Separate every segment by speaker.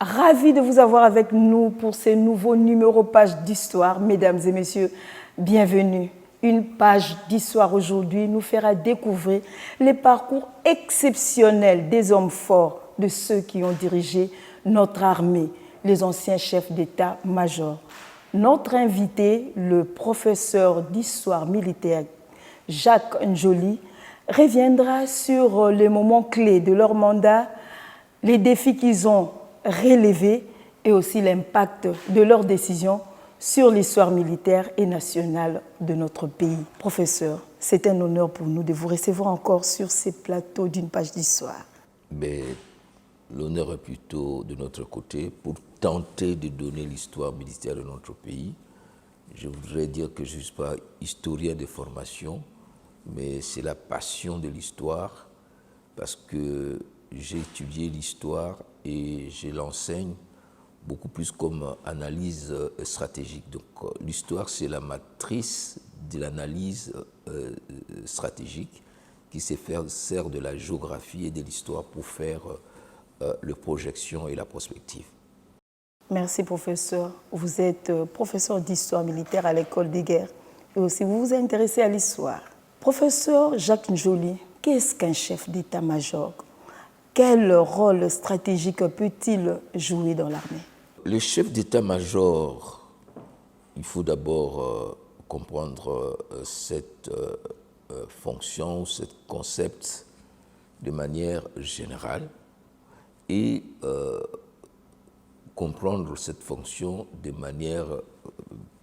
Speaker 1: Ravi de vous avoir avec nous pour ces nouveaux numéros pages d'histoire. Mesdames et messieurs, bienvenue. Une page d'histoire aujourd'hui nous fera découvrir les parcours exceptionnels des hommes forts, de ceux qui ont dirigé notre armée, les anciens chefs d'état-major. Notre invité, le professeur d'histoire militaire Jacques Njoli, reviendra sur les moments clés de leur mandat, les défis qu'ils ont relevés et aussi l'impact de leurs décisions sur l'histoire militaire et nationale de notre pays. Professeur, c'est un honneur pour nous de vous recevoir encore sur ces plateaux d'une page d'histoire.
Speaker 2: Mais l'honneur est plutôt de notre côté pour tenter de donner l'histoire militaire de notre pays. Je voudrais dire que je ne suis pas historien de formation, mais c'est la passion de l'histoire parce que j'ai étudié l'histoire et je l'enseigne beaucoup plus comme analyse stratégique. Donc l'histoire, c'est la matrice de l'analyse stratégique qui sert de la géographie et de l'histoire pour faire la projection et la prospective.
Speaker 1: Merci professeur. Vous êtes professeur d'histoire militaire à l'école des guerres et aussi vous vous intéressez à l'histoire. Professeur Jacques Njoli, qu'est-ce qu'un chef d'état-major? Quel rôle stratégique peut-il jouer dans l'armée?
Speaker 2: Le chef d'état-major, il faut d'abord comprendre cette fonction, ce concept de manière générale et comprendre cette fonction de manière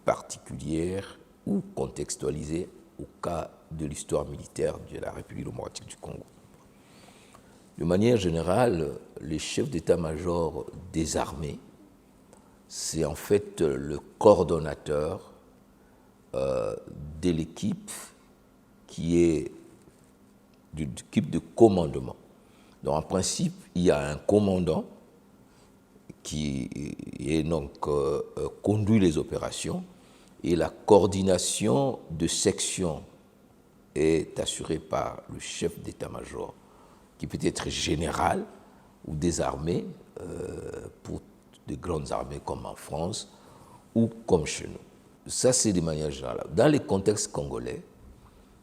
Speaker 2: particulière ou contextualisée au cas de l'histoire militaire de la République démocratique du Congo. De manière générale, les chefs d'état-major des armées, c'est en fait le coordonnateur de l'équipe qui est l'équipe de commandement. Donc en principe, il y a un commandant qui est donc conduit les opérations et la coordination de section est assurée par le chef d'état-major qui peut être général ou des armées pour de grandes armées comme en France ou comme chez nous. Ça, c'est de manière générale. Dans les contextes congolais,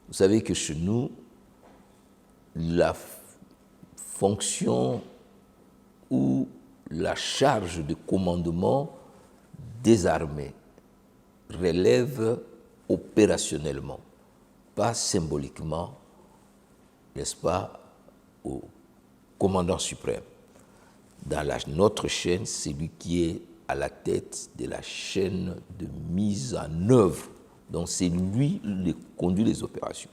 Speaker 2: vous savez que chez nous, la fonction ou la charge de commandement des armées relève opérationnellement, pas symboliquement, n'est-ce pas, au commandant suprême. Dans notre chaîne, c'est lui qui est à la tête de la chaîne de mise en œuvre. Donc c'est lui qui conduit les opérations.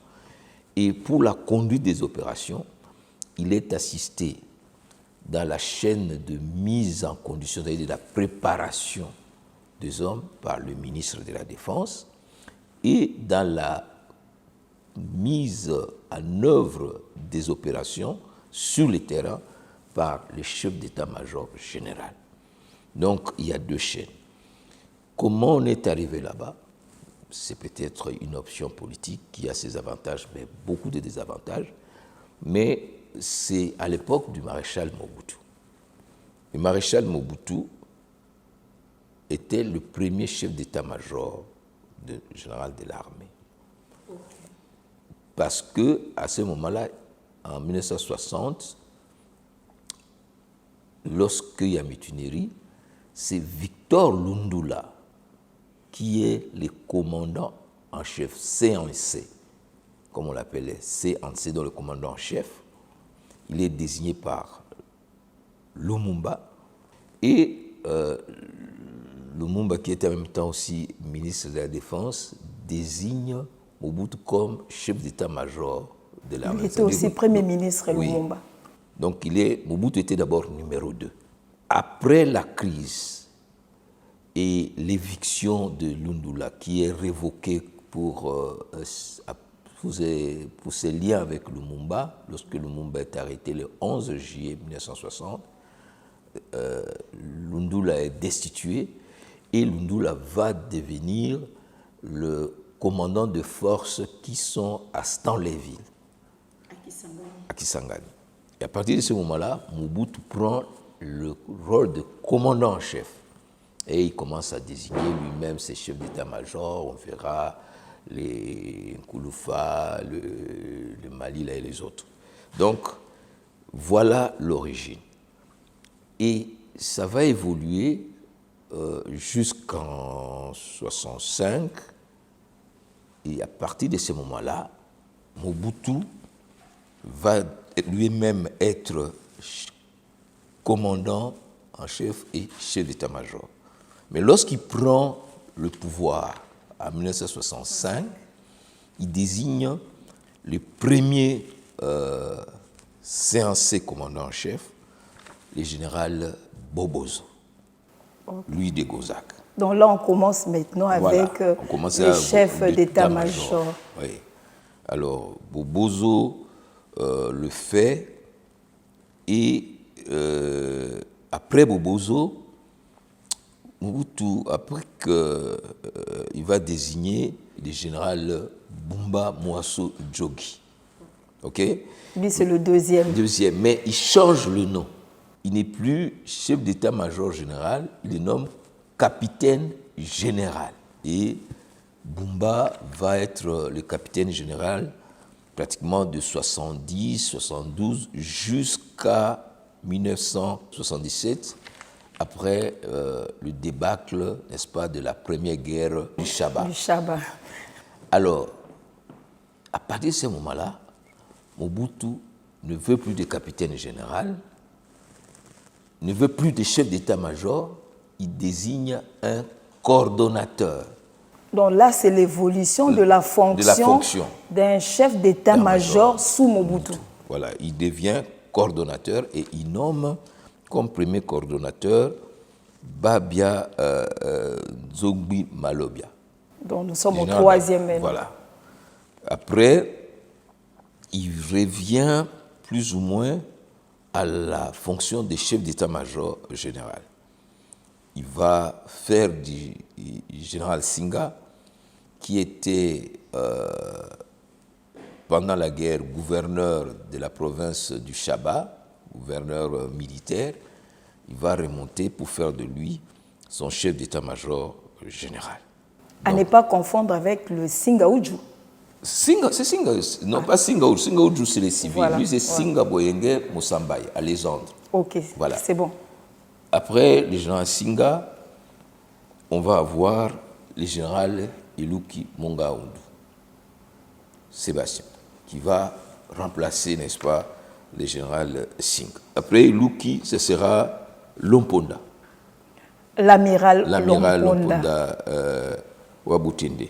Speaker 2: Et pour la conduite des opérations, il est assisté dans la chaîne de mise en condition, c'est-à-dire de la préparation des hommes par le ministre de la Défense et dans la mise en œuvre des opérations sur le terrain par le chef d'état-major général. Donc, il y a deux chaînes. Comment on est arrivé là-bas? C'est peut-être une option politique qui a ses avantages, mais beaucoup de désavantages. Mais c'est à l'époque du maréchal Mobutu. Le maréchal Mobutu était le premier chef d'état-major général de l'armée. Parce qu'à ce moment-là, en 1960, lorsqu'il y a mutinerie, c'est Victor Lundula qui est le commandant en chef, CNC, comme on l'appelait, CNC, dans le commandant en chef. Il est désigné par Lumumba et Lumumba, qui était en même temps aussi ministre de la Défense, désigne Mobutu comme chef d'état-major de l'armée.
Speaker 1: Il était aussi Premier ministre, Lumumba.
Speaker 2: Oui. Donc Mobutu était d'abord numéro 2. Après la crise et l'éviction de Lundula, qui est révoquée pour ses liens avec Lumumba, lorsque Lumumba est arrêté le 11 juillet 1960, Lundula est destitué et Lundula va devenir le commandant de forces qui sont à Stanleyville, à Kisangani. Et à partir de ce moment-là, Mobutu prend le rôle de commandant en chef. Et il commence à désigner lui-même ses chefs d'état-major. On verra les Nkouloufa, le Malila et les autres. Donc, voilà l'origine. Et ça va évoluer jusqu'en 65. Et à partir de ce moment-là, Mobutu va lui-même être commandant en chef et chef d'état-major. Mais lorsqu'il prend le pouvoir en 1965, il désigne le premier CNC commandant en chef, le général Bobozo, Louis de Gauzac.
Speaker 1: Donc là, on commence maintenant avec le chef d'état-major.
Speaker 2: Oui. Alors, Bobozo le fait, et après Bobozo, Mobutu, après qu'il va désigner le général Bumba Mwaso Djogi. OK?
Speaker 1: Lui, c'est le deuxième.
Speaker 2: Deuxième, mais il change le nom. Il n'est plus chef d'état-major général, il le nomme capitaine général. Et Bumba va être le capitaine général pratiquement de 70, 72 jusqu'à 1977, après le débâcle, n'est-ce pas, de la première guerre du Chaba. Alors, à partir de ce moment-là, Mobutu ne veut plus de capitaine général, ne veut plus de chef d'état-major, il désigne un coordonnateur.
Speaker 1: Donc là, c'est l'évolution de la fonction d'un chef d'état-major sous Mobutu.
Speaker 2: Voilà, il devient coordonnateur et il nomme comme premier coordonnateur Babia Zogbi Malobia.
Speaker 1: Donc nous sommes au troisième maintenant.
Speaker 2: Voilà. Après, il revient plus ou moins à la fonction de chef d'état-major général. Il va faire du général Singa, qui était pendant la guerre gouverneur de la province du Chaba, gouverneur militaire. Il va remonter pour faire de lui son chef d'état-major général.
Speaker 1: À ne pas confondre avec le Singa Oudjou.
Speaker 2: Singa, c'est Singa, non pas Singa Oudjou. Singa Oudjou, c'est les civils. Voilà, lui, c'est Singa Boyenge Moussambaye, à Lésandre.
Speaker 1: Ok, voilà. C'est bon.
Speaker 2: Après le général Singa, on va avoir le général Iluki Mongaoundou, Sébastien, qui va remplacer, n'est-ce pas, le général Singa. Après Iluki, ce sera Lomponda.
Speaker 1: L'amiral
Speaker 2: Lomponda Wabutinde.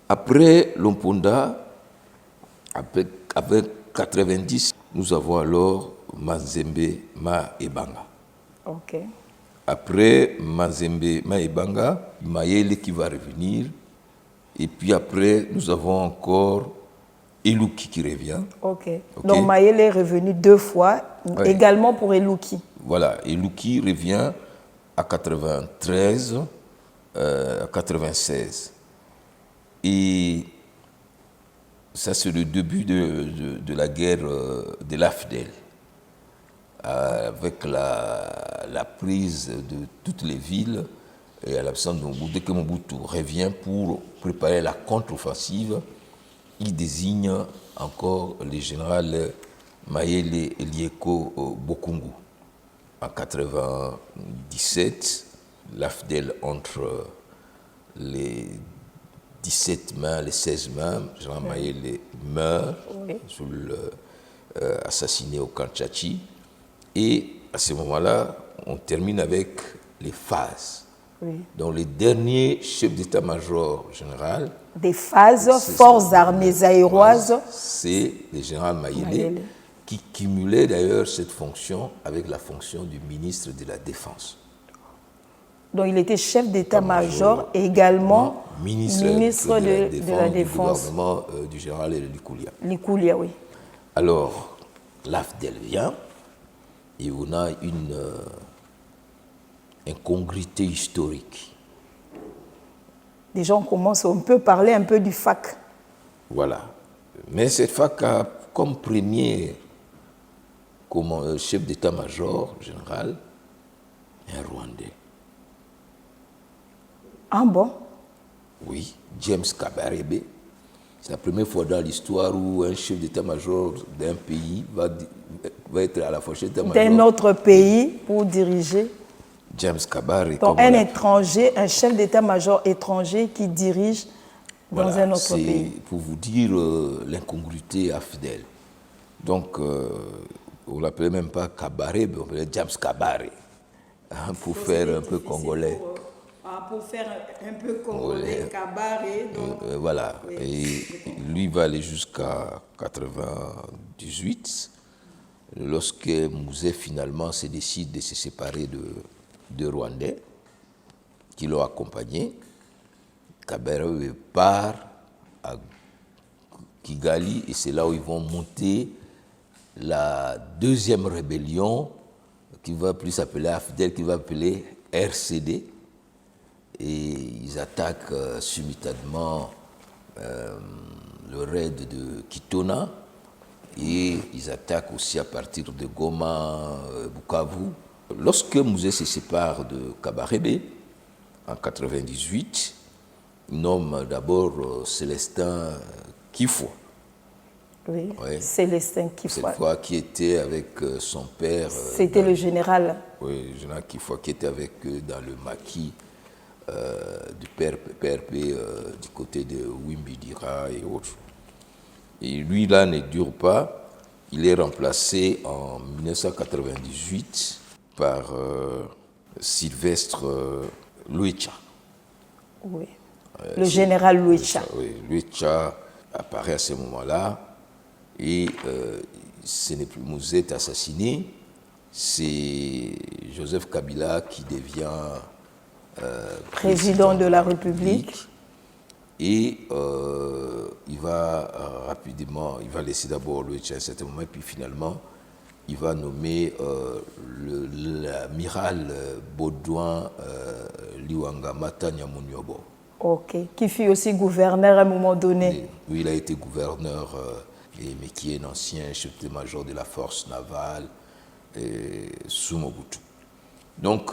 Speaker 2: Après Lomponda, avec 90, nous avons alors Mazembe Maebanga.
Speaker 1: Ok.
Speaker 2: Après Mazembe Maebanga, Mayele qui va revenir. Et puis après, nous avons encore Elouki qui revient.
Speaker 1: Ok. Donc Mayele est revenu 2 fois, également pour Elouki.
Speaker 2: Voilà, Elouki revient à 93, à 96. Et ça, c'est le début de la guerre de l'AFDEL, avec la prise de toutes les villes et à l'absence de Mobutu. Dès que Mobutu revient pour préparer la contre-offensive, il désigne encore le général Mayele Elieko Bokungu. En 97, l'AFDEL entre les 17 mains, les 16 mains, Jean Mayele meurt, assassiné au camp Tchachi. Et à ce moment-là, on termine avec les phases.
Speaker 1: Oui.
Speaker 2: Donc les derniers chefs d'état-major général.
Speaker 1: Des phases, forces armées aéroises.
Speaker 2: C'est le général Mayele, qui cumulait d'ailleurs cette fonction avec la fonction du ministre de la Défense.
Speaker 1: Donc il était chef d'état-major et également ministre de la Défense.
Speaker 2: Du gouvernement du général Likoulia.
Speaker 1: Likoulia, oui.
Speaker 2: Alors, l'AFDEL vient et on a une incongruité historique.
Speaker 1: Déjà, on peut parler un peu du FAC.
Speaker 2: Voilà. Mais cette FAC a comme premier comme chef d'état-major général un Rwandais.
Speaker 1: Ah bon?
Speaker 2: Oui, James Kabarebe. C'est la première fois dans l'histoire où un chef d'état-major d'un pays va être à la fois chef d'état-major
Speaker 1: d'un autre pays pour diriger.
Speaker 2: James Kabarebe.
Speaker 1: Donc un étranger, un chef d'état-major étranger qui dirige dans un autre pays.
Speaker 2: C'est pour vous dire l'incongruité affidèle. Donc, on ne l'appelait même pas Kabarebe, on l'appelait James Kabarebe, hein, pour faire un peu congolais.
Speaker 1: Pour faire un peu congolais, Kabarebe.
Speaker 2: Voilà. Oui. Et lui va aller jusqu'à 98, lorsque Mouzé finalement se décide de se séparer de Rwandais qui l'ont accompagné. Kabarebe part à Kigali et c'est là où ils vont monter la deuxième rébellion qui va plus s'appeler AFDEL, qui va appeler RCD. Et ils attaquent simultanément le raid de Kitona et ils attaquent aussi à partir de Goma, Bukavu. Lorsque Mouzé se sépare de Kabarebe en 98, il nomme d'abord Célestin Kifwa.
Speaker 1: Oui, ouais. Célestin Kifwa.
Speaker 2: Cette fois qui était avec son père.
Speaker 1: C'était le général.
Speaker 2: Oui, le général Kifwa qui était avec eux dans le maquis du PRP du côté de Wimbidira et autres. Et lui, là, ne dure pas. Il est remplacé en 1998 par Sylvestre Luicha.
Speaker 1: Oui. Le général Luicha.
Speaker 2: Oui, Luicha apparaît à ce moment-là et ce n'est plus Mouzé est assassiné, c'est Joseph Kabila qui devient
Speaker 1: président de la République.
Speaker 2: Et il va rapidement, il va laisser d'abord Luicha à un certain moment, et puis finalement, il va nommer l'amiral Baudouin Liwanga Mata Nyamunyobo.
Speaker 1: Ok, qui fut aussi gouverneur à un moment donné.
Speaker 2: Oui, il a été gouverneur, mais qui est un ancien chef d'état-major de la force navale sous Mobutu. Donc,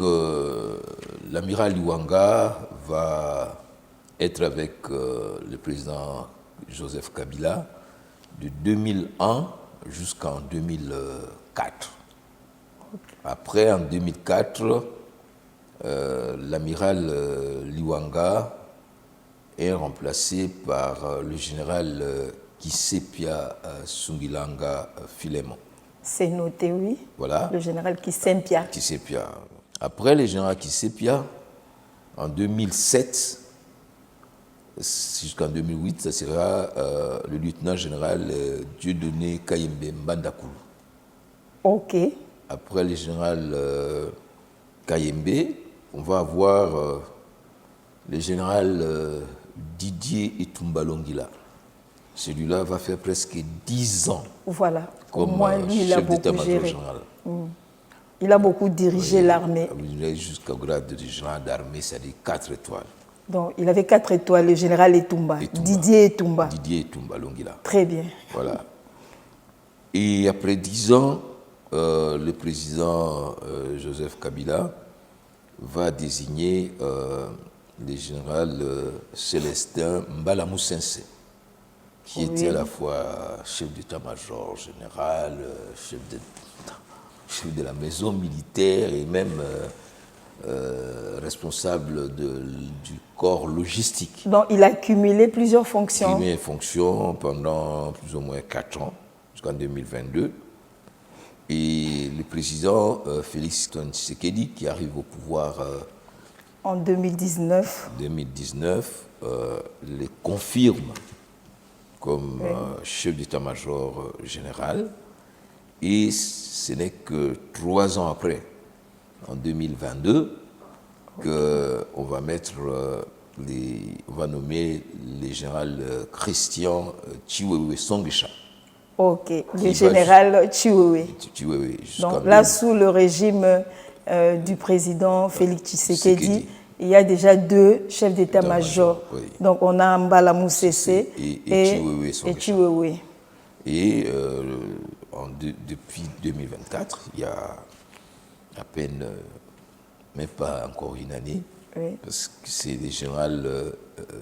Speaker 2: l'amiral Liwanga va être avec le président Joseph Kabila de 2001 jusqu'en 2004. Okay. Après, en 2004, l'amiral Liwanga est remplacé par le général Kisepia Sungilanga Filemon.
Speaker 1: C'est noté, oui.
Speaker 2: Voilà.
Speaker 1: Le général Kisempia.
Speaker 2: Kisempia. Après le général Kisempia, en 2007 jusqu'en 2008, ça sera le lieutenant général Dieudonné Kayembe Mbandakulu.
Speaker 1: Ok.
Speaker 2: Après le général Kayembe, on va avoir le général Didier Etumba Longila. Celui-là va faire presque 10 ans.
Speaker 1: Voilà.
Speaker 2: Comme
Speaker 1: lui,
Speaker 2: chef d'état-major général.
Speaker 1: Il a beaucoup dirigé l'armée.
Speaker 2: Il est jusqu'au grade de général d'armée, c'est-à-dire 4 étoiles.
Speaker 1: Donc, il avait 4 étoiles, le général Etumba. Didier Etumba.
Speaker 2: Didier Etumba Longila.
Speaker 1: Très bien.
Speaker 2: Voilà. Et après 10 ans, le président Joseph Kabila va désigner le général Célestin Mbalamusense, qui était à la fois chef d'état-major général, chef de la maison militaire et même responsable du corps logistique.
Speaker 1: Donc il a cumulé plusieurs fonctions.
Speaker 2: Il a cumulé fonctions pendant plus ou moins 4 ans, jusqu'en 2022. Et le président Félix Tshisekedi, qui arrive au pouvoir
Speaker 1: en 2019,
Speaker 2: le confirme comme chef d'état-major général. Et ce n'est que 3 ans après, en 2022, qu'on va on va nommer le général Christian Chiwewe Songesha.
Speaker 1: Ok, le général Chiwewe. Donc là, sous le régime du président Félix Tshisekedi, il y a déjà 2 chefs d'état-major. Oui. Donc on a Mbalamusense et Chiwewe.
Speaker 2: Et depuis 2024, il y a à peine, même pas encore une année,
Speaker 1: Oui.
Speaker 2: parce que c'est le général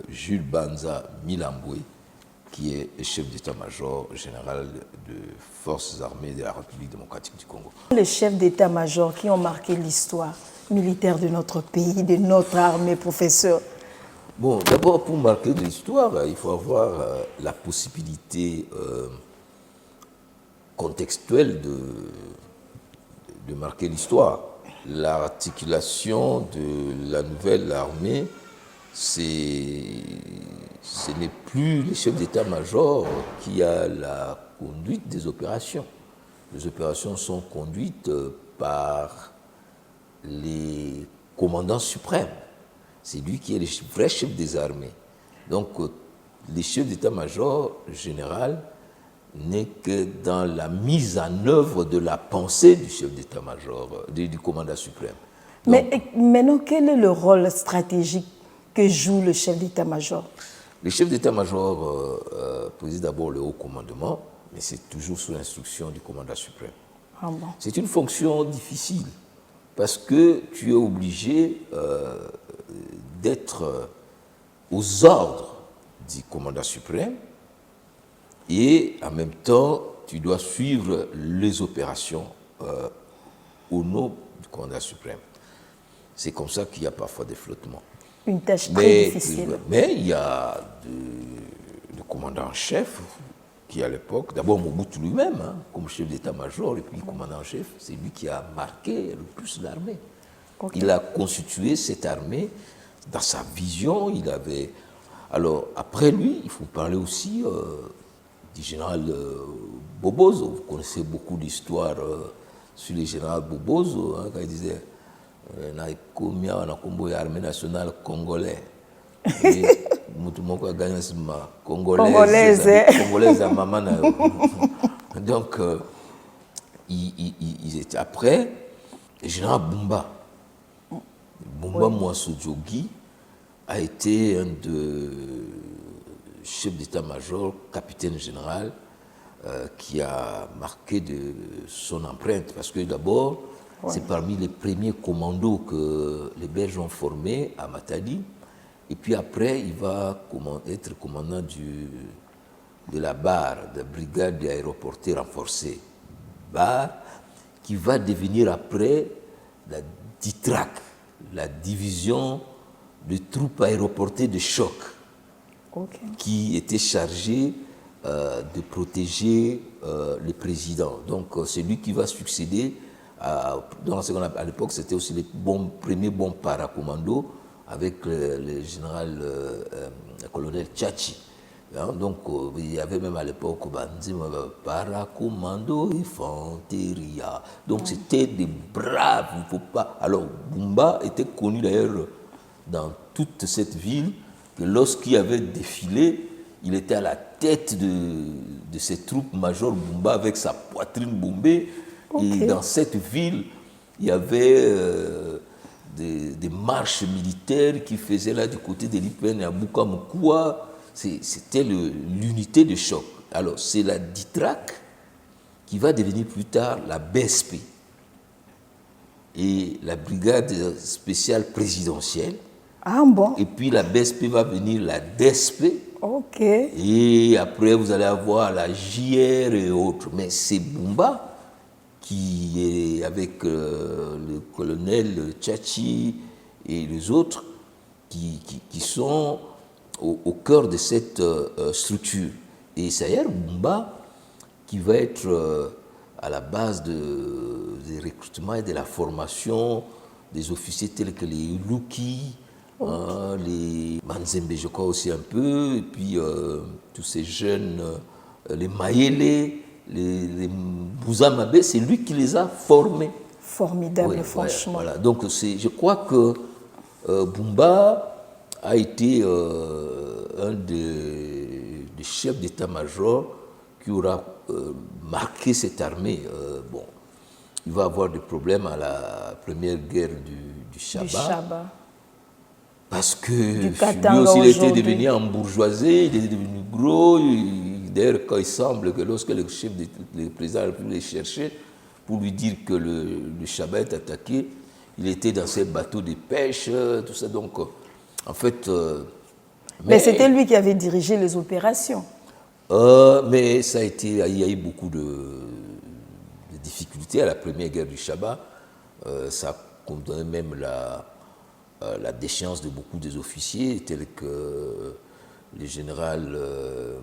Speaker 2: Jules Banza Milamboué qui est le chef d'état-major général de forces armées de la République démocratique du Congo.
Speaker 1: Les chefs d'état-major qui ont marqué l'histoire militaire de notre pays, de notre armée, professeur.
Speaker 2: Bon, d'abord, pour marquer de l'histoire, il faut avoir la possibilité contextuelle de marquer l'histoire. L'articulation de la nouvelle armée, ce n'est plus le chef d'état-major qui a la conduite des opérations. Les opérations sont conduites par les commandants suprêmes. C'est lui qui est le vrai chef des armées. Donc, le chef d'état-major général n'est que dans la mise en œuvre de la pensée du chef d'état-major, du commandant suprême. Donc,
Speaker 1: Mais maintenant, quel est le rôle stratégique que joue le chef d'état-major?
Speaker 2: le chef d'état-major préside d'abord le haut commandement, mais c'est toujours sous l'instruction du commandant suprême.
Speaker 1: Ah bon.
Speaker 2: C'est une fonction difficile parce que tu es obligé d'être aux ordres du commandant suprême et en même temps, tu dois suivre les opérations au nom du commandant suprême. C'est comme ça qu'il y a parfois des flottements.
Speaker 1: Une tâche très difficile.
Speaker 2: Mais il y a le commandant en chef qui, à l'époque, d'abord Mobutu lui-même, hein, comme chef d'état-major, et puis commandant en chef, c'est lui qui a marqué le plus l'armée.
Speaker 1: Ok.
Speaker 2: Il a constitué cette armée dans sa vision. Il avait. Alors, après lui, il faut parler aussi du général Bobozo. Vous connaissez beaucoup d'histoires sur le général Bobozo, hein, quand il disait l'armée nationale congolaise. Congolaise à maman. Donc, ils étaient après. Le général Bumba Mouasso Djogui a été un de chefs d'état-major, capitaine général, qui a marqué de son empreinte. Parce que d'abord, c'est parmi les premiers commandos que les Belges ont formés à Matadi. Et puis après, il va être commandant de la BAR, de la brigade aéroportée renforcée. BAR, qui va devenir après la DITRAC, la division de troupes aéroportées de choc, qui était chargée de protéger le président. Donc c'est lui qui va succéder dans ce qu'on appelle, à l'époque, c'était aussi les premiers bons paracommandos avec le général le colonel Tchachi. Hein, donc il y avait même à l'époque paracommando infanteria. Donc c'était des braves, il faut pas. Alors Bumba était connu d'ailleurs dans toute cette ville que lorsqu'il avait défilé, il était à la tête de ces troupes major Bumba avec sa poitrine bombée. Et dans cette ville, il y avait des marches militaires qui faisaient là du côté de l'Ipen et à Bukamukua. C'était l'unité de choc. Alors, c'est la DITRAC qui va devenir plus tard la BSP et la brigade spéciale présidentielle.
Speaker 1: Ah bon?
Speaker 2: Et puis la BSP va venir la DSP.
Speaker 1: Ok.
Speaker 2: Et après, vous allez avoir la JR et autres. Mais c'est Bumba qui est avec le colonel Tchachi et les autres qui sont au cœur de cette structure. Et c'est d'ailleurs Bumba qui va être à la base des recrutements et de la formation des officiers tels que les Luki, les Manzembe, je crois aussi un peu, et puis tous ces jeunes, les Mayele, les Bouzamabe, c'est lui qui les a formés.
Speaker 1: Formidable, franchement.
Speaker 2: Voilà. Donc je crois que Bumba a été un des chefs d'état-major qui aura marqué cette armée. Bon, il va avoir des problèmes à la première guerre du Chaba. Parce que lui aussi, il était devenu embourgeoisé, il est devenu gros, il D'ailleurs, quand il semble que lorsque le président de la République les cherchait pour lui dire que le Chaba est attaqué, il était dans ses bateaux de pêche, tout ça. Donc, en fait...
Speaker 1: mais c'était lui qui avait dirigé les opérations.
Speaker 2: Mais ça a été, il y a eu beaucoup de difficultés à la première guerre du Chaba. Ça condamnait même la déchéance de beaucoup des officiers, tels que le général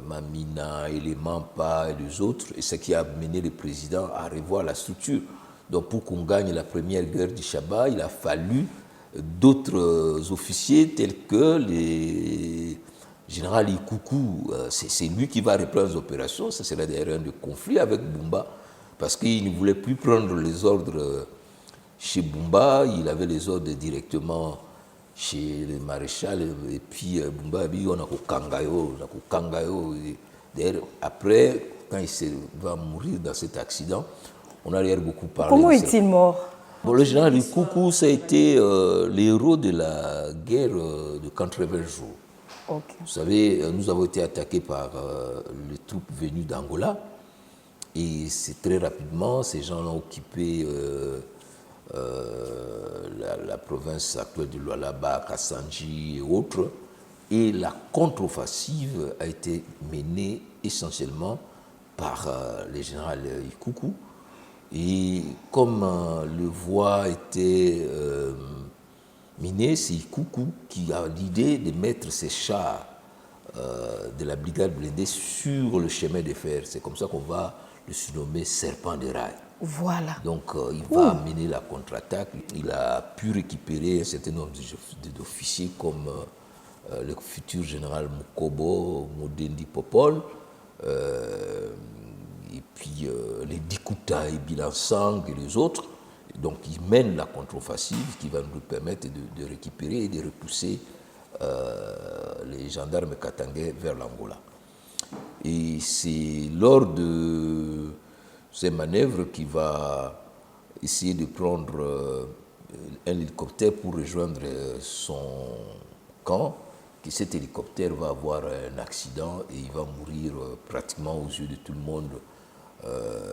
Speaker 2: Mamina et les Mampa et les autres, et ce qui a mené le président à revoir la structure. Donc pour qu'on gagne la première guerre du Chaba, il a fallu d'autres officiers tels que les général Ikuku. C'est lui qui va reprendre les opérations. Ça serait d'ailleurs un de conflit avec Bumba, parce qu'il ne voulait plus prendre les ordres chez Bumba, il avait les ordres directement chez le maréchal, et puis Bumba a dit on a Kangayo. D'ailleurs, après, quand il va mourir dans cet accident, on a d'ailleurs beaucoup parlé.
Speaker 1: Comment est-il mort?
Speaker 2: Bon, le général Ikuku, ça a été le héros de la guerre de 80 jours.
Speaker 1: Okay.
Speaker 2: Vous savez, nous avons été attaqués par les troupes venues d'Angola, et c'est très rapidement, ces gens ont occupé la province actuelle de Lualaba, Kassanji et autres, et la contre-offensive a été menée essentiellement par le général Ikuku. Et comme le voie était miné, c'est Ikuku qui a l'idée de mettre ses chars de la brigade blindée sur le chemin de fer. C'est comme ça qu'on va le surnommer Serpent de rail.
Speaker 1: Voilà.
Speaker 2: Donc il va mener la contre-attaque. Il a pu récupérer un certain nombre d'officiers comme le futur général Mukobo, Modendi Popol, et puis les Dikuta et Bilansang et les autres. Donc il mène la contre-offensive qui va nous permettre de récupérer et de repousser les gendarmes katangais vers l'Angola. Et c'est lors de ces manœuvres qu'il va essayer de prendre un hélicoptère pour rejoindre son camp, que cet hélicoptère va avoir un accident et il va mourir pratiquement aux yeux de tout le monde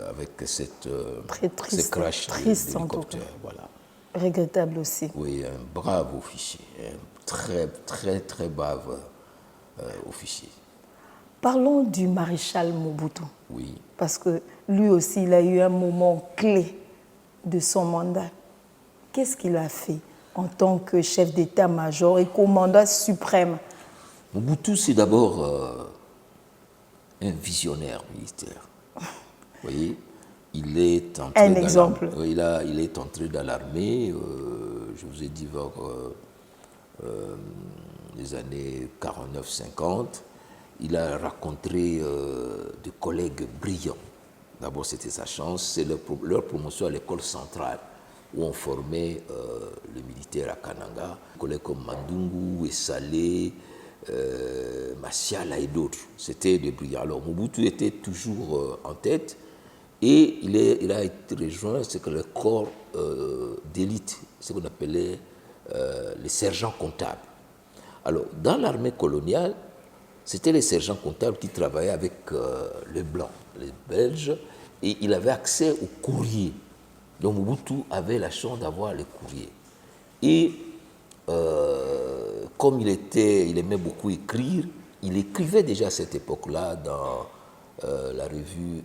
Speaker 2: avec cette ce crash d'hélicoptère. Voilà.
Speaker 1: Regrettable aussi.
Speaker 2: Oui, un brave officier, un très très très brave officier.
Speaker 1: Parlons du maréchal Mobutu.
Speaker 2: Oui.
Speaker 1: Parce que lui aussi, il a eu un moment clé de son mandat. Qu'est-ce qu'il a fait en tant que chef d'état-major et commandant suprême?
Speaker 2: Mobutu, c'est d'abord un visionnaire militaire. Vous voyez, il est entré
Speaker 1: un exemple.
Speaker 2: Il est entré dans l'armée, je vous ai dit, vers les années 49-50. Il a rencontré des collègues brillants. D'abord, c'était sa chance, c'est leur promotion à l'école centrale, où on formait les militaires à Kananga, des collègues comme Mandungu, Essalé, Massiala et d'autres. C'était des brillants. Alors, Mobutu était toujours en tête, et il a été rejoint, c'est que le corps d'élite, ce qu'on appelait les sergents comptables. Alors, dans l'armée coloniale, c'était les sergents comptables qui travaillaient avec les Blancs, les Belges, et il avait accès aux courriers. Donc Mobutu avait la chance d'avoir les courriers. Et comme il aimait beaucoup écrire, il écrivait déjà à cette époque-là dans la revue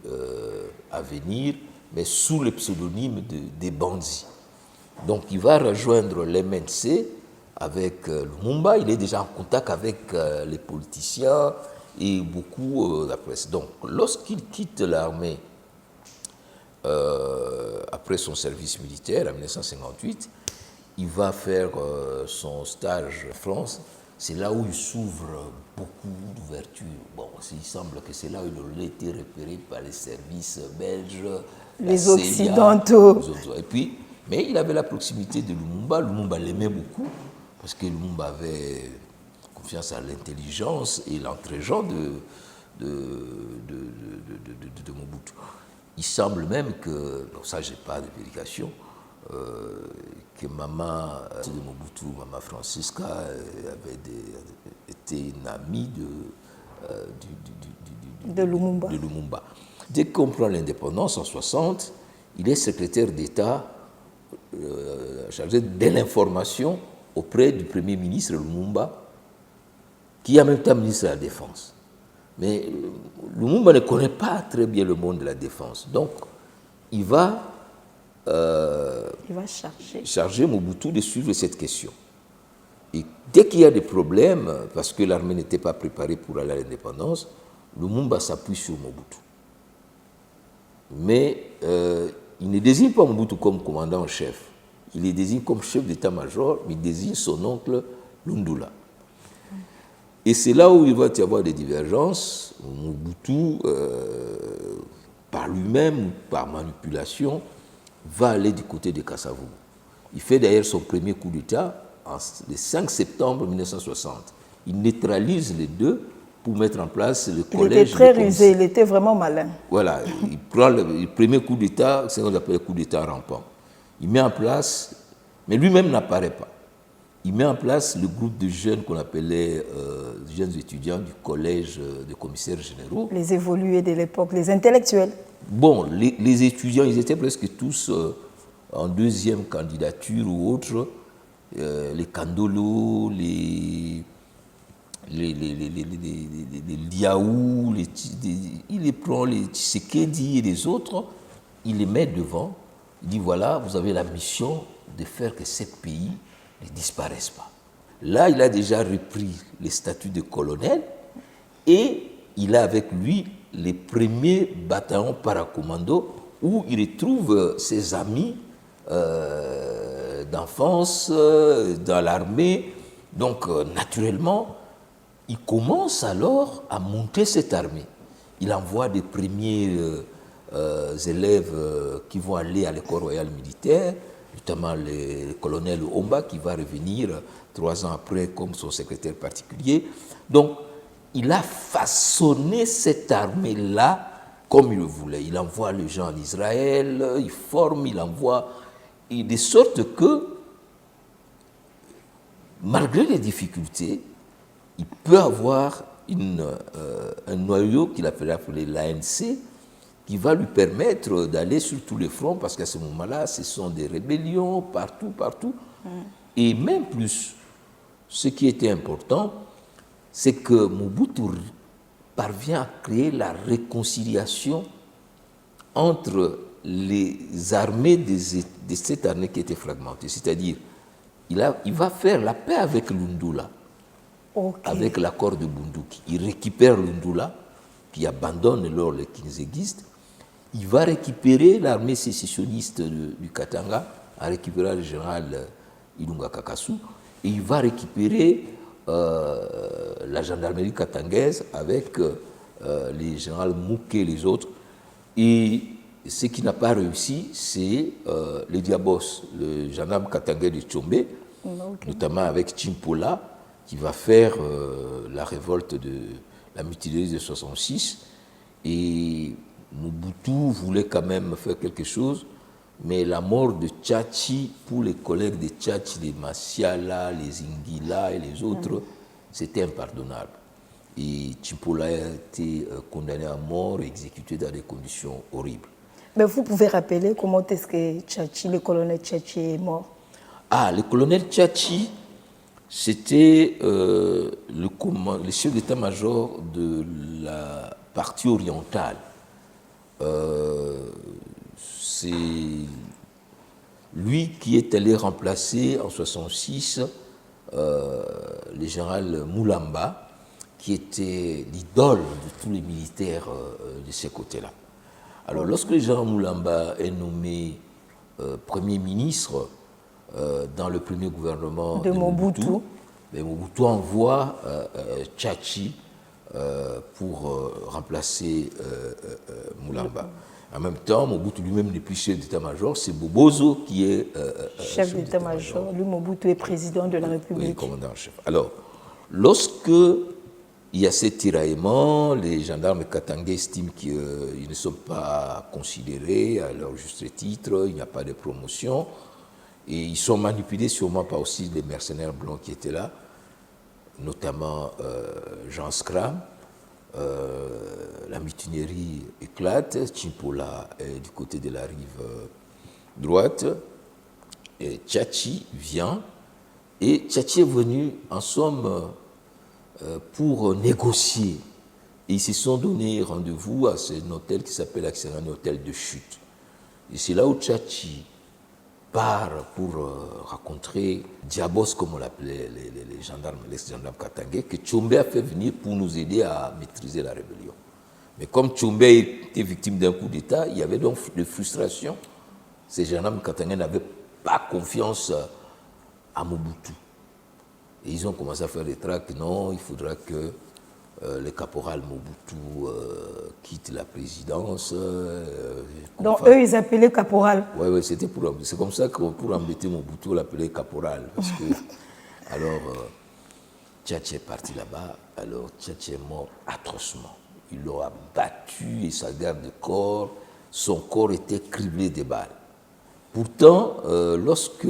Speaker 2: Avenir, mais sous le pseudonyme des bandits. Donc il va rejoindre l'MNC avec Lumumba, il est déjà en contact avec les politiciens et beaucoup la presse. Donc lorsqu'il quitte l'armée après son service militaire en 1958, il va faire son stage en France. C'est là où il s'ouvre beaucoup d'ouvertures. Bon, il semble que c'est là où il a été repéré par les services belges,
Speaker 1: les Occidentaux.
Speaker 2: Et puis, mais il avait la proximité de Lumumba. Lumumba l'aimait beaucoup parce que Lumumba avait confiance à l'intelligence et l'entre-gens de Mobutu. Il semble même que, donc ça j'ai pas de vérification, que maman de Mobutu, maman Francisca, avait été une amie
Speaker 1: de Lumumba.
Speaker 2: Dès qu'on prend l'indépendance en 60, il est secrétaire d'État chargé de l'information auprès du Premier ministre Lumumba, qui est en même temps ministre de la Défense. Mais Lumumba ne connaît pas très bien le monde de la défense. Donc, il va charger Mobutu de suivre cette question. Et dès qu'il y a des problèmes, parce que l'armée n'était pas préparée pour aller à l'indépendance, Lumumba s'appuie sur Mobutu. Mais il ne désigne pas Mobutu comme commandant en chef. Il le désigne comme chef d'état-major, mais il désigne son oncle Lundula. Et c'est là où il va y avoir des divergences. Mobutu, par lui-même ou par manipulation, va aller du côté de Kasavubu. Il fait d'ailleurs son premier coup d'État le 5 septembre 1960. Il neutralise les deux pour mettre en place le collège.
Speaker 1: Il était très rusé, il était vraiment malin.
Speaker 2: Voilà, il prend le premier coup d'État, c'est ce qu'on appelle le coup d'État rampant. Il met en place, mais lui-même n'apparaît pas. Il met en place le groupe de jeunes qu'on appelait jeunes étudiants du collège des commissaires généraux.
Speaker 1: Les évolués de l'époque, les intellectuels.
Speaker 2: Bon, les étudiants, ils étaient presque tous en deuxième candidature ou autre. Les Kandolo, les Liaou, il les prend, les Tshisekedi et les autres, il les met devant. Il dit voilà, vous avez la mission de faire que ces pays ne disparaissent pas. Là, il a déjà repris les statuts de colonel et il a avec lui les premiers bataillons paracommando où il retrouve ses amis d'enfance dans l'armée. Donc, naturellement, il commence alors à monter cette armée. Il envoie des premiers élèves qui vont aller à l'école royale militaire, notamment le colonel Omba qui va revenir 3 ans après comme son secrétaire particulier. Donc, il a façonné cette armée-là comme il le voulait. Il envoie les gens en Israël, il forme, il envoie, et de sorte que, malgré les difficultés, il peut avoir un noyau qu'il appelle l'ANC, qui va lui permettre d'aller sur tous les fronts, parce qu'à ce moment-là, ce sont des rébellions partout. Et même plus, ce qui était important, c'est que Mobutu parvient à créer la réconciliation entre les armées de cette armée qui était fragmentée. C'est-à-dire, il va faire la paix avec Lundula, avec l'accord de Bunduki. Il récupère Lundula, qui abandonne alors les kinzéguistes. Il va récupérer l'armée sécessionniste du Katanga, en récupérant le général Ilunga Kakasu, et il va récupérer la gendarmerie katangaise avec les généraux Mouké et les autres. Et ce qui n'a pas réussi, c'est les Diabos, le gendarme katangais de Tchombe, notamment avec Chimpola, qui va faire la révolte de la mutinerie de 66. Et Mobutu voulait quand même faire quelque chose, mais la mort de Tchachi, pour les collègues de Tchachi, les Masiala, les Ingila et les autres, c'était impardonnable. Et Chimpola a été condamné à mort et exécuté dans des conditions horribles.
Speaker 1: Mais vous pouvez rappeler comment est-ce que Tchachi, le colonel Tchachi est mort? Ah,
Speaker 2: le colonel Tchachi, c'était le chef d'état-major de la partie orientale. C'est lui qui est allé remplacer en 1966 le général Moulamba, qui était l'idole de tous les militaires de ces côtés-là. Alors, lorsque le général Moulamba est nommé Premier ministre dans le premier gouvernement de Mobutu, Mobutu envoie Tchachi pour remplacer Moulamba. En même temps, Mobutu lui-même n'est plus chef d'état-major, c'est Bobozo qui est
Speaker 1: chef d'état-major. Lui, Mobutu est président de la République.
Speaker 2: Oui, commandant en chef. Alors, lorsque il y a ces tiraillements, les gendarmes katangais estiment qu'ils ne sont pas considérés à leur juste titre, il n'y a pas de promotion, et ils sont manipulés sûrement par aussi des mercenaires blancs qui étaient là, notamment Jean Scram. la mutinerie éclate. Chimpola est du côté de la rive droite. Et Tchatchi vient. Et Tchatchi est venu, en somme, pour négocier. Et ils se sont donné rendez-vous à un hôtel qui s'appelle un hôtel de chute. Et c'est là où Tchatchi part pour rencontrer Diabos, comme on l'appelait les gendarmes, l'ex-gendarme katangais, que Tchombe a fait venir pour nous aider à maîtriser la rébellion. Mais comme Tchombe était victime d'un coup d'État, il y avait donc de frustration. Ces gendarmes katangais n'avaient pas confiance à Mobutu. Et ils ont commencé à faire des tracts. Non, il faudra que le caporal Mobutu quitte la présidence.
Speaker 1: Donc eux, ils appelaient caporal.
Speaker 2: Oui, c'est comme ça que pour embêter Mobutu, on l'appelait caporal. Parce que, alors, Tchatchi est parti là-bas. Alors, Tchatchi est mort atrocement. Il l'a battu et sa garde de corps, son corps était criblé de balles. Pourtant, lorsque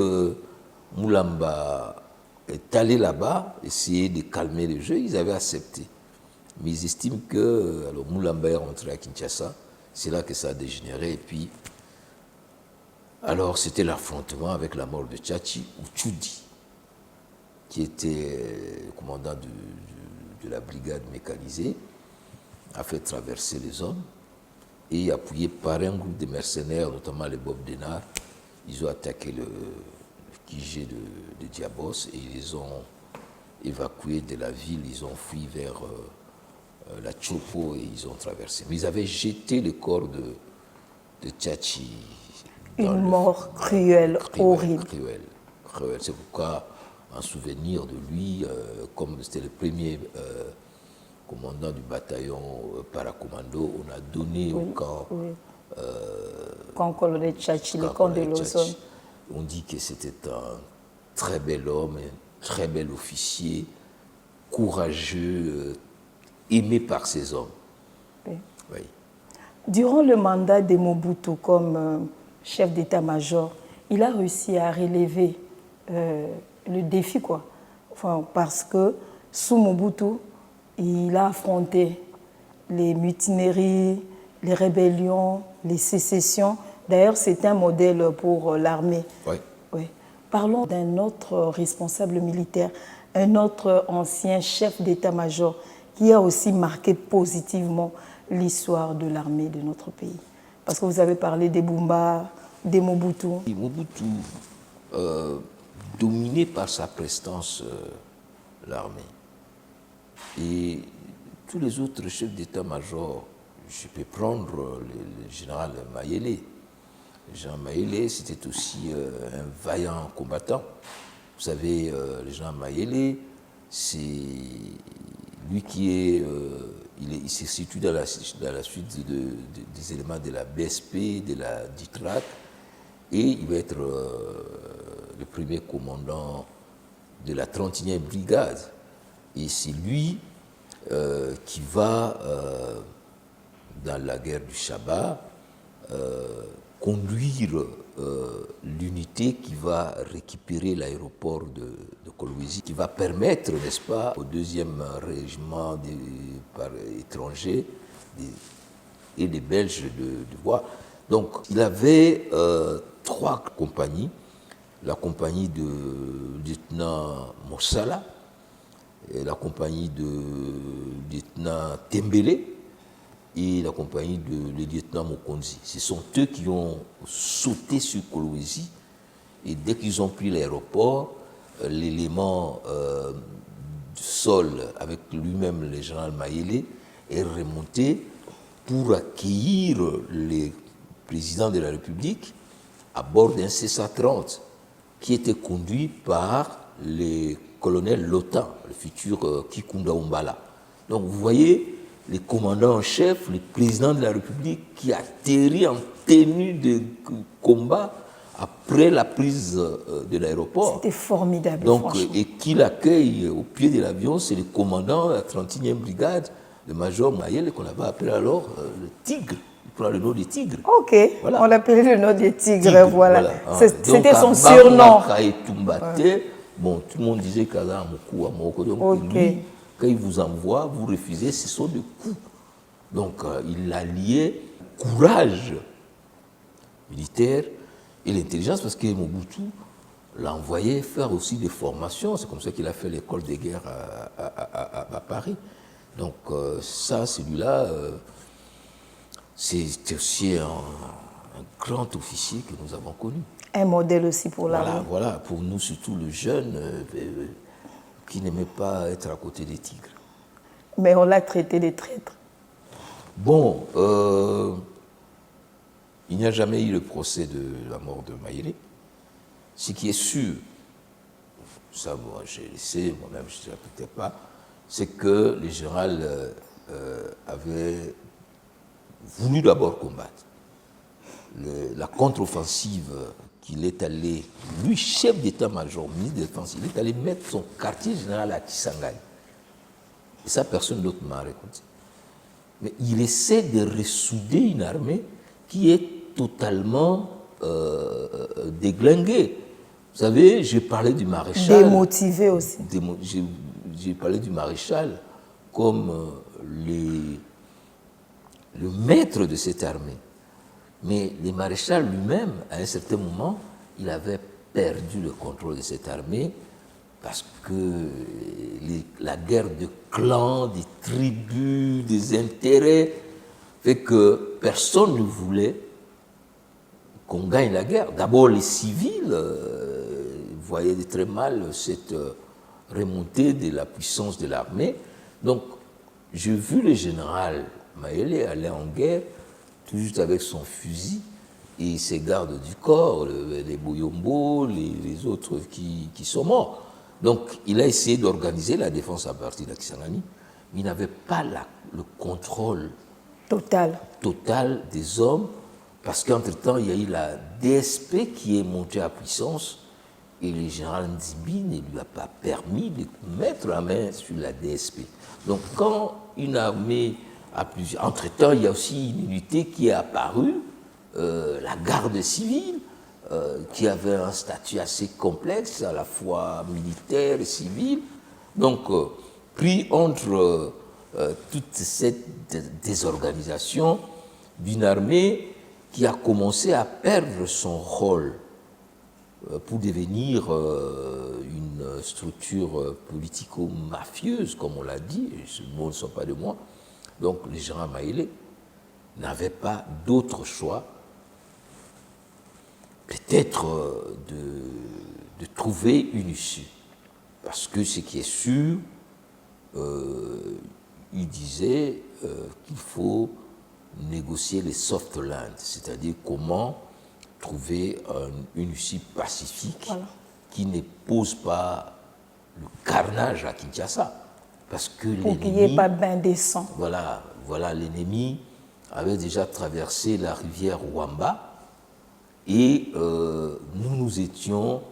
Speaker 2: Moulamba est allé là-bas, essayer de calmer le jeu, ils avaient accepté. Mais ils estiment que alors Moulamba est rentré à Kinshasa, c'est là que ça a dégénéré. Et puis, alors c'était l'affrontement avec la mort de Tchatchi, où Tchoudi, qui était le commandant de la brigade mécanisée, a fait traverser les zones et appuyé par un groupe de mercenaires, notamment les Bob Denard, ils ont attaqué le QG de Diabos et ils les ont évacués de la ville, ils ont fui vers la Chopo et ils ont traversé. Mais ils avaient jeté le corps de Tchatchi.
Speaker 1: Une mort cruelle, horrible.
Speaker 2: Cruelle. C'est pourquoi, en souvenir de lui, comme c'était le premier commandant du bataillon paracommando, on a donné au camp...
Speaker 1: Camp colonel Tchatchi, le camp de l'Ozone.
Speaker 2: On dit que c'était un très bel homme, un très bel officier, courageux, aimé par ses hommes.
Speaker 1: Oui.
Speaker 2: Oui.
Speaker 1: Durant le mandat de Mobutu comme chef d'état-major, il a réussi à relever le défi, quoi. Enfin, parce que sous Mobutu, il a affronté les mutineries, les rébellions, les sécessions. D'ailleurs, c'est un modèle pour l'armée.
Speaker 2: Oui.
Speaker 1: Oui. Parlons d'un autre responsable militaire, un autre ancien chef d'état-major qui a aussi marqué positivement l'histoire de l'armée de notre pays. Parce que vous avez parlé des Bumba, des Mobutu.
Speaker 2: Et Mobutu, dominé par sa prestance l'armée. Et tous les autres chefs d'état-major, je peux prendre le général Mayele. Jean Mayele, c'était aussi un vaillant combattant. Vous savez, le général Mayele, c'est lui qui est... il se situe dans la suite des éléments de la BSP, de la DITRAC, et il va être le premier commandant de la 31e brigade. Et c'est lui qui va, dans la guerre du Chaba, conduire l'unité qui va récupérer l'aéroport de Kolwezi, qui va permettre, n'est-ce pas, au 2e régiment étranger et des Belges de voir. Donc, il avait 3 compagnies. La compagnie de lieutenant Mossala, et la compagnie de lieutenant Tembele et la compagnie de lieutenant Mokonzi. Ce sont eux qui ont sauté sur Kolwezi et dès qu'ils ont pris l'aéroport, l'élément du sol avec lui-même le général Mayele est remonté pour accueillir les présidents de la République à bord d'un C-130 qui était conduit par le colonel Lotan, le futur Kikunda Umbala. Donc vous voyez, les commandants en chef, le président de la République qui atterrit en tenue de combat après la prise de l'aéroport.
Speaker 1: C'était formidable,
Speaker 2: donc,
Speaker 1: franchement.
Speaker 2: Et qui l'accueille au pied de l'avion, c'est le commandant de la 31e brigade, le major Mayele, qu'on avait appelé alors le Tigre. Il prend le nom de Tigre.
Speaker 1: Ok, voilà. On l'appelait le nom de Tigre, voilà.
Speaker 2: C'était
Speaker 1: son surnom.
Speaker 2: Bon, tout le monde disait qu'Ala Moukou Amoko, donc lui, Quand il vous envoie, vous refusez, ce sont des coups. Donc il a lié courage militaire et l'intelligence, parce que Mobutu l'a envoyé faire aussi des formations. C'est comme ça qu'il a fait l'école de guerre à Paris. Donc ça, celui-là, c'est aussi un grand officier que nous avons connu.
Speaker 1: Un modèle aussi pour l'armée.
Speaker 2: Voilà, pour nous, surtout le jeune qui n'aimait pas être à côté des tigres.
Speaker 1: Mais on l'a traité de traître.
Speaker 2: Bon, il n'y a jamais eu le procès de la mort de Maïlé. Ce qui est sûr, ça moi je le sais, moi-même je ne le répétais pas, c'est que le général avait voulu d'abord combattre. La contre-offensive qu'il est allé, lui, chef d'état-major, ministre de la Défense, il est allé mettre son quartier général à Kisangani. Et ça, personne d'autre m'a raconté. Mais il essaie de ressouder une armée qui est totalement déglinguée. Vous savez, j'ai parlé du maréchal.
Speaker 1: Démotivé aussi.
Speaker 2: J'ai parlé du maréchal comme le maître de cette armée. Mais le maréchal lui-même, à un certain moment, il avait perdu le contrôle de cette armée parce que la guerre de clans, des tribus, des intérêts, fait que personne ne voulait qu'on gagne la guerre. D'abord, les civils voyaient très mal cette remontée de la puissance de l'armée. Donc, j'ai vu le général Maïlé aller en guerre tout juste avec son fusil et ses gardes du corps, les Boyombo, les autres qui sont morts. Donc, il a essayé d'organiser la défense à partir de Kisangani, mais il n'avait pas le contrôle total des hommes, parce qu'entre-temps, il y a eu la DSP qui est montée à puissance, et le général Nzibi ne lui a pas permis de mettre la main sur la DSP. Donc, quand une armée a plusieurs... Entre-temps, il y a aussi une unité qui est apparue, la garde civile, qui avait un statut assez complexe, à la fois militaire et civil. Donc, pris entre toute cette désorganisation d'une armée qui a commencé à perdre son rôle pour devenir une structure politico-mafieuse, comme on l'a dit, ce mot ne sont pas de moi. Donc, le général Maïlé n'avait pas d'autre choix peut-être de trouver une issue. Parce que ce qui est sûr, il disait qu'il faut négocier les soft lands, c'est-à-dire comment trouver une issue pacifique qui ne pose pas le carnage à Kinshasa. Parce que
Speaker 1: pour qu'il n'y ait pas bain de sang.
Speaker 2: Voilà, l'ennemi avait déjà traversé la rivière Wamba et nous étions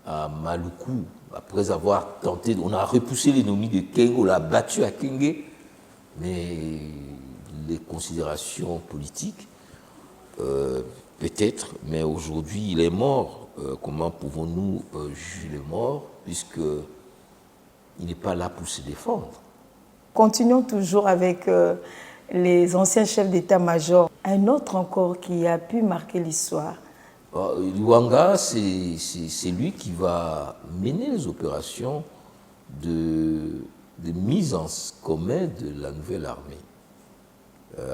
Speaker 2: à Maluku. Après avoir tenté, on a repoussé l'ennemi de Kenge, on l'a battu à Kenge, mais les considérations politiques, peut-être, mais aujourd'hui il est mort. Comment pouvons-nous juger le mort, puisqu'il n'est pas là pour se défendre?
Speaker 1: Continuons toujours avec les anciens chefs d'état-major. Un autre encore qui a pu marquer l'histoire.
Speaker 2: Luanga, c'est lui qui va mener les opérations de mise en commun de la nouvelle armée.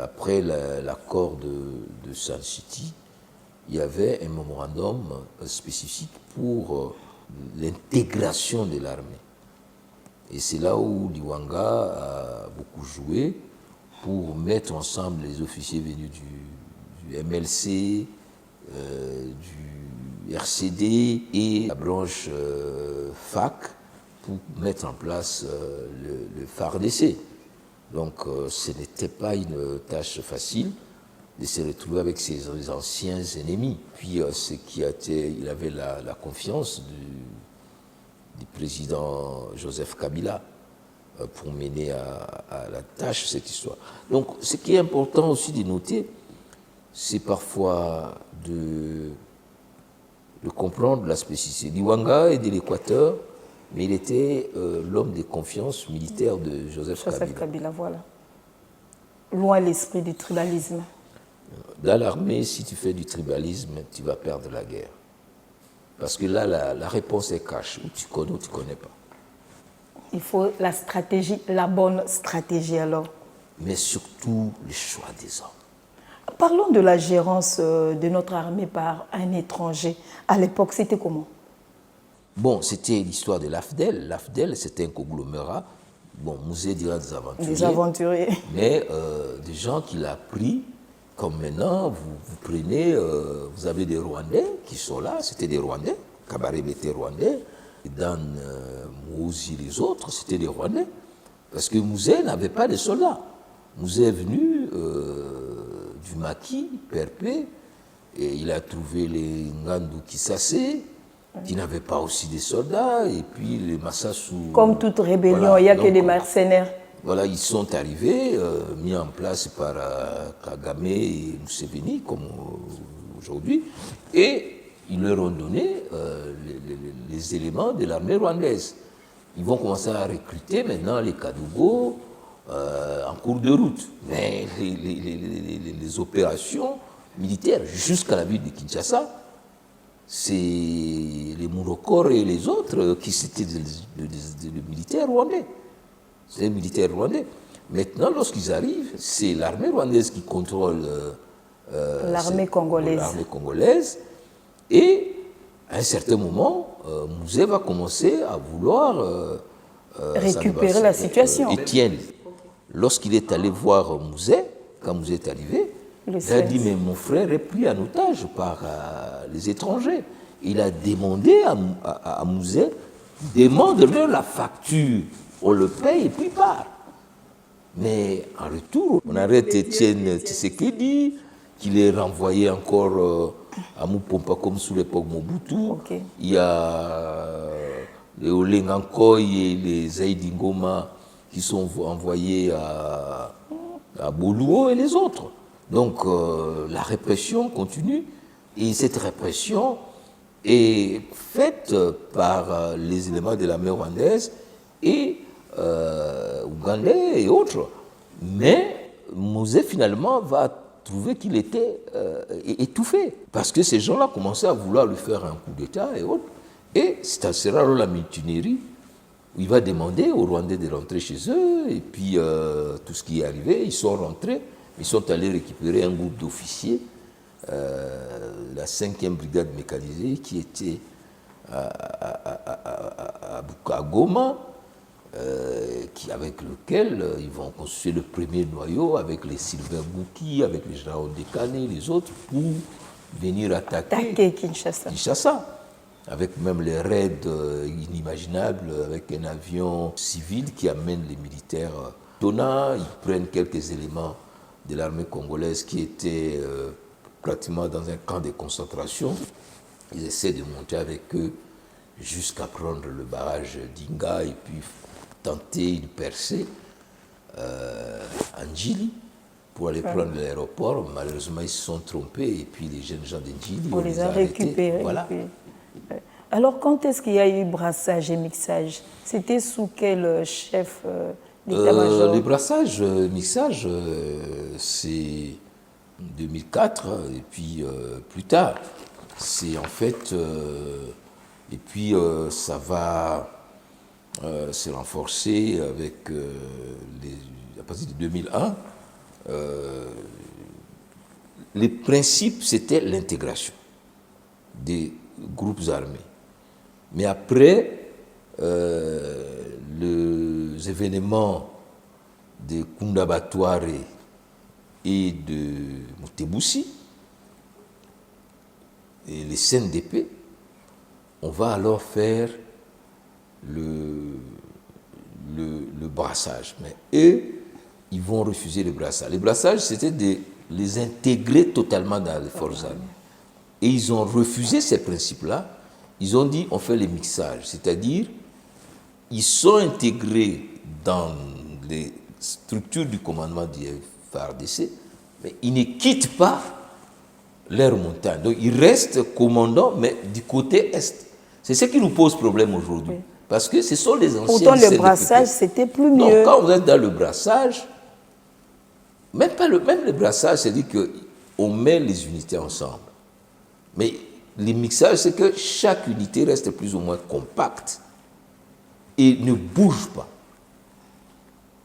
Speaker 2: Après l'accord de Sun City, il y avait un mémorandum spécifique pour l'intégration de l'armée. Et c'est là où Luanga a beaucoup joué pour mettre ensemble les officiers venus du MLC, du RCD et la branche FAC pour mettre en place le FARDC. Donc ce n'était pas une tâche facile de se retrouver avec ses anciens ennemis. Puis il avait la confiance du président Joseph Kabila pour mener à la tâche cette histoire. Donc ce qui est important aussi de noter, c'est parfois de comprendre la spécificité. Luanga est de l'Équateur, mais il était l'homme de confiance militaire de Joseph Kabila.
Speaker 1: Kabila, voilà. Loin l'esprit du tribalisme.
Speaker 2: Dans l'armée, si tu fais du tribalisme, tu vas perdre la guerre. Parce que là, la réponse est cash, ou tu connais ou tu ne connais pas.
Speaker 1: Il faut la stratégie, la bonne stratégie alors.
Speaker 2: Mais surtout le choix des hommes.
Speaker 1: Parlons de la gérance de notre armée par un étranger. À l'époque, c'était comment?
Speaker 2: Bon, c'était l'histoire de l'AFDEL. L'AFDEL, c'était un conglomérat. Bon, Musée dira des aventuriers.
Speaker 1: Des aventuriers.
Speaker 2: Mais des gens qu'il a pris, comme maintenant, vous prenez, vous avez des Rwandais qui sont là, c'était des Rwandais. Kabarebe était Rwandais. Dan Mouzi et les autres, c'était des Rwandais. Parce que Musée n'avait pas de soldats. Musée est venu du maquis, Perpé, et il a trouvé les Ngandu Kisase, qui n'avaient pas aussi des soldats, et puis les Massassou.
Speaker 1: Comme toute rébellion,
Speaker 2: voilà,
Speaker 1: il n'y a que des mercenaires.
Speaker 2: Voilà, ils sont arrivés, mis en place par Kagame et Museveni, comme aujourd'hui, et ils leur ont donné les éléments de l'armée rwandaise. Ils vont commencer à recruter maintenant les Kadougos en cours de route. Mais les opérations militaires jusqu'à la ville de Kinshasa, c'est les Mourokor et les autres qui c'était des militaires rwandais. C'est les militaires rwandais. Maintenant, lorsqu'ils arrivent, c'est l'armée rwandaise qui contrôle
Speaker 1: l'armée
Speaker 2: congolaise. Et à un certain moment, Musée va commencer à vouloir
Speaker 1: récupérer la situation.
Speaker 2: Étienne, lorsqu'il est allé voir Musée, quand Musée est arrivé, il a dit, mais mon frère est pris en otage par les étrangers. Il a demandé à Musée, demande-leur la facture, on le paye et puis il part. Mais en retour, on arrête Étienne Tshisekedi, qu'il est renvoyé encore à Mupompa comme sous l'époque Mobutu.
Speaker 1: Okay.
Speaker 2: Il y a les Olengankoy et les Zaïdi Ngoma qui sont envoyés à Boluo et les autres. Donc la répression continue et cette répression est faite par les éléments de l'armée rwandaise et ougandais et autres. Mais Musée finalement va trouver qu'il était étouffé parce que ces gens-là commençaient à vouloir lui faire un coup d'État et autres. Et ça sera la mutinerie où il va demander aux Rwandais de rentrer chez eux et puis tout ce qui est arrivé, ils sont rentrés. Ils sont allés récupérer un groupe d'officiers, la 5e brigade mécanisée qui était à Goma, avec lequel ils vont construire le premier noyau avec les Sylvain Bouki, avec les Jao Dekane, les autres, pour venir attaquer Kinshasa. Avec même les raids inimaginables, avec un avion civil qui amène les militaires. Donna, ils prennent quelques éléments de l'armée congolaise qui était pratiquement dans un camp de concentration. Ils essaient de monter avec eux jusqu'à prendre le barrage d'Inga et puis tenter une percée en Djili pour aller prendre l'aéroport. Malheureusement, ils se sont trompés et puis les jeunes gens de Djili,
Speaker 1: on les a récupérés.
Speaker 2: Voilà.
Speaker 1: Alors, quand est-ce qu'il y a eu brassage et mixage? C'était sous quel chef d'état-major?
Speaker 2: Les brassages, mixage, c'est 2004 et puis plus tard. C'est en fait... et puis ça va se renforcer avec à partir de 2001. Les principes, c'était l'intégration des groupes armés. Mais après les événements de Kundabatware et de Mutebussi et les scènes d'épée, on va alors faire le brassage. Mais eux, ils vont refuser le brassage. Le brassage, c'était de les intégrer totalement dans les forces armées. Et ils ont refusé ces principes-là. Ils ont dit, on fait le mixage. C'est-à-dire, ils sont intégrés dans les structures du commandement du FARDC, mais ils ne quittent pas leur montagne. Donc, ils restent commandants, mais du côté est. C'est ce qui nous pose problème aujourd'hui. Oui. Parce que ce sont les anciens
Speaker 1: Pourtant,
Speaker 2: du
Speaker 1: le
Speaker 2: CNDP.
Speaker 1: brassage, c'était plus
Speaker 2: Non,
Speaker 1: mieux.
Speaker 2: quand vous êtes dans le brassage, même le brassage, c'est-à-dire qu'on met les unités ensemble. Mais le mixage, c'est que chaque unité reste plus ou moins compacte et ne bouge pas.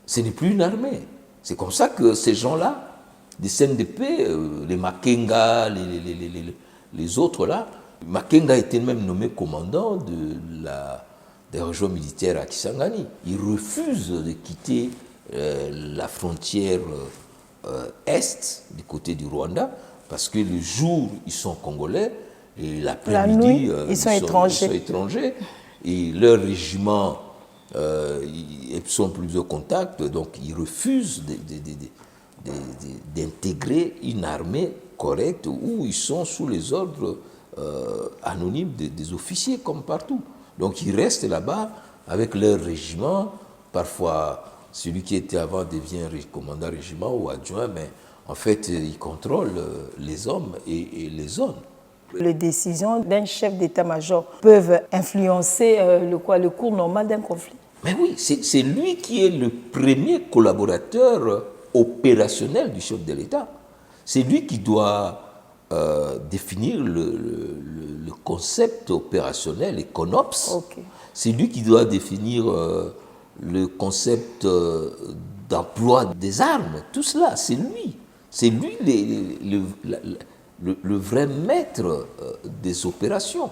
Speaker 2: Ce n'est plus une armée. C'est comme ça que ces gens-là, des CNDP, les Makenga, les autres là, Makenga était même nommé commandant des régions militaires à Kisangani. Il refuse de quitter la frontière est, du côté du Rwanda, parce que le jour, ils sont congolais, et l'après-midi,
Speaker 1: ils sont étrangers.
Speaker 2: Et leur régiment, ils sont plus au contact, donc ils refusent d'intégrer une armée correcte où ils sont sous les ordres anonymes des officiers, comme partout. Donc ils restent là-bas avec leur régiment. Parfois, celui qui était avant devient commandant régiment ou adjoint, mais en fait, il contrôle les hommes et les zones.
Speaker 1: Les décisions d'un chef d'état-major peuvent influencer le cours normal d'un conflit.
Speaker 2: Mais oui, c'est lui qui est le premier collaborateur opérationnel du chef de l'État. C'est lui qui doit définir le concept opérationnel, les CONOPS.
Speaker 1: Okay.
Speaker 2: C'est lui qui doit définir le concept d'emploi des armes. Tout cela, c'est lui. C'est lui le vrai maître des opérations.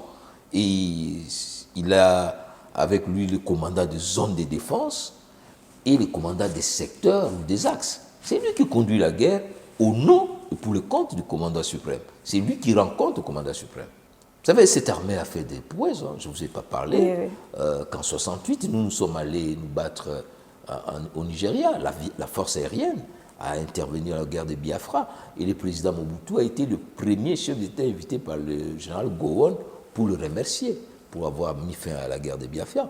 Speaker 2: Et il a avec lui le commandant de zone de défense et le commandant des secteurs ou des axes. C'est lui qui conduit la guerre au nom et pour le compte du commandant suprême. C'est lui qui rencontre le commandant suprême. Vous savez, cette armée a fait des prouesses, hein. Je ne vous ai pas parlé. Oui. Qu'en 1968, nous sommes allés nous battre au Nigeria, la force aérienne a intervenu à la guerre de Biafra. Et le président Mobutu a été le premier chef d'État invité par le général Gowon pour le remercier, pour avoir mis fin à la guerre de Biafra.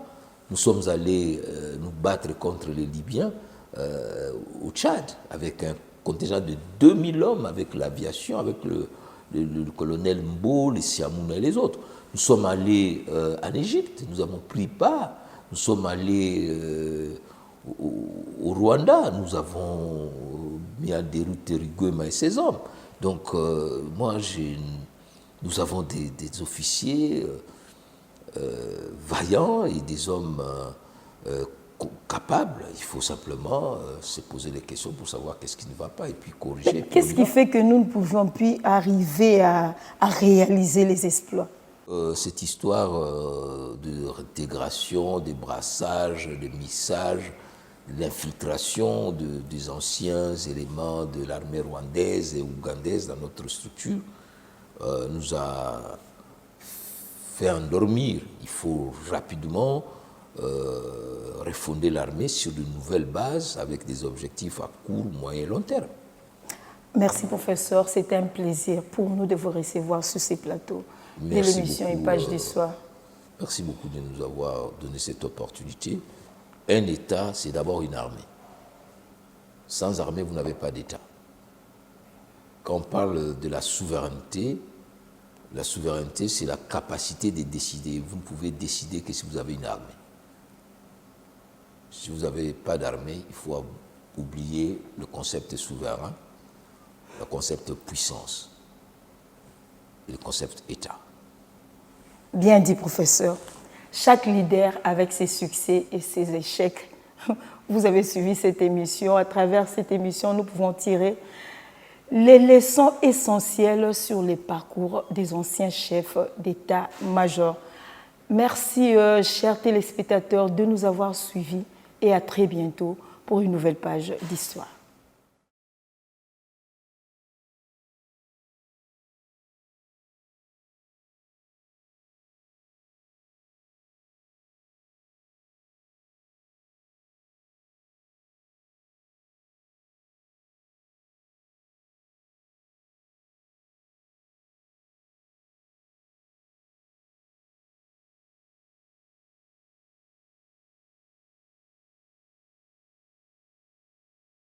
Speaker 2: Nous sommes allés nous battre contre les Libyens au Tchad, avec un contingent de 2000 hommes, avec l'aviation, avec le colonel Mbo, les Siamouna et les autres. Nous sommes allés en Égypte, nous avons pris part. Nous sommes allés au Rwanda, nous avons mis en déroute Riguema et ses hommes. Donc, nous avons des officiers vaillants et des hommes capables. Il faut simplement se poser des questions pour savoir qu'est-ce qui ne va pas et puis corriger.
Speaker 1: Qu'est-ce qui fait que nous ne pouvons plus arriver à réaliser les exploits?
Speaker 2: Cette histoire de réintégration, des brassages, des missages, l'infiltration des anciens éléments de l'armée rwandaise et ougandaise dans notre structure nous a fait endormir. Il faut rapidement refonder l'armée sur de nouvelles bases avec des objectifs à court, moyen et long terme.
Speaker 1: Merci professeur, c'était un plaisir pour nous de vous recevoir sur ces plateaux de l'émission Une page d'histoire.
Speaker 2: Merci beaucoup de nous avoir donné cette opportunité. Un État, c'est d'abord une armée. Sans armée, vous n'avez pas d'État. Quand on parle de la souveraineté, c'est la capacité de décider. Vous ne pouvez décider que si vous avez une armée. Si vous n'avez pas d'armée, il faut oublier le concept souverain, le concept puissance et le concept État.
Speaker 1: Bien dit, professeur. Chaque leader avec ses succès et ses échecs. Vous avez suivi cette émission. À travers cette émission, nous pouvons tirer les leçons essentielles sur les parcours des anciens chefs d'état-major. Merci, chers téléspectateurs, de nous avoir suivis et à très bientôt pour une nouvelle page d'histoire.